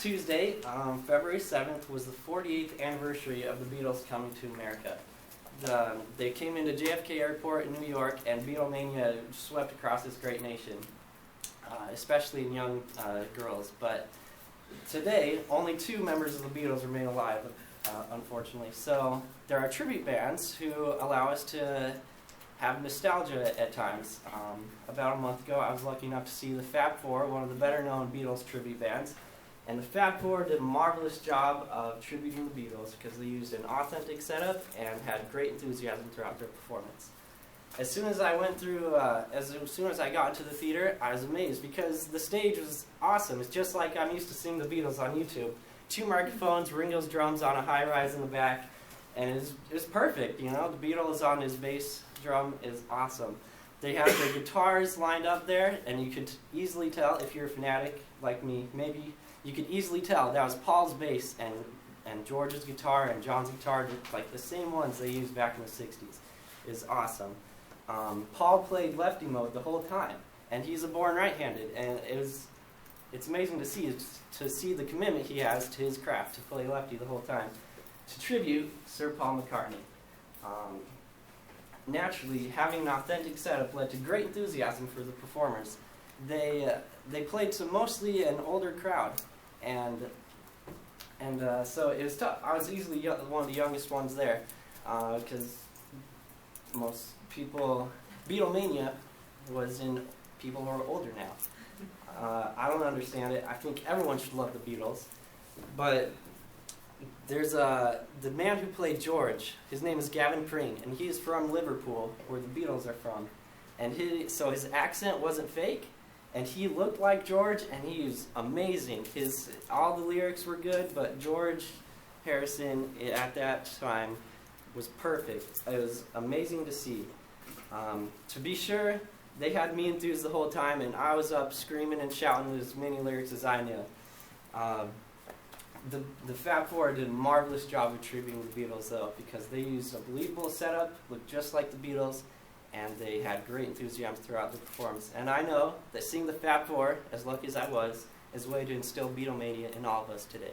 last Tuesday, February 7th, was the 48th anniversary of the Beatles coming to America. They came into JFK Airport in New York, and Beatlemania swept across this great nation, especially in young girls. But today, only 2 members of the Beatles remain alive, unfortunately. So there are tribute bands who allow us to have nostalgia at times. About a month ago, I was lucky enough to see the Fab Four, one of the better-known Beatles tribute bands. And the Fab Four did a marvelous job of tributing the Beatles because they used an authentic setup and had great enthusiasm throughout their performance. As soon as I got into the theater, I was amazed because the stage was awesome. It's just like I'm used to seeing the Beatles on YouTube. 2 microphones, Ringo's drums on a high-rise in the back, and it was perfect, you know. The Beatles on his bass drum is awesome. They have the guitars lined up there, and you could easily tell, if you're a fanatic like me, maybe you could easily tell that was Paul's bass and George's guitar and John's guitar, like the same ones they used back in the 60s. Is awesome. Paul played lefty mode the whole time, and he's a born right-handed, and it's amazing to see the commitment he has to his craft to play lefty the whole time. To tribute Sir Paul McCartney. Naturally, having an authentic setup led to great enthusiasm for the performers. They played to mostly an older crowd, and so it was tough. I was easily one of the youngest ones there, because most people, Beatlemania was in people who are older now. I don't understand it. I think everyone should love the Beatles, but there's the man who played George. His name is Gavin Pring, and he's from Liverpool, where the Beatles are from. And so his accent wasn't fake, and he looked like George, and he was amazing. All the lyrics were good, but George Harrison at that time was perfect. It was amazing to see. To be sure, they had me enthused the whole time, and I was up screaming and shouting as many lyrics as I knew. The Fab Four did a marvelous job of tributing the Beatles, though, because they used a believable setup, looked just like the Beatles, and they had great enthusiasm throughout the performance. And I know that seeing the Fab Four, as lucky as I was, is a way to instill Beatlemania in all of us today.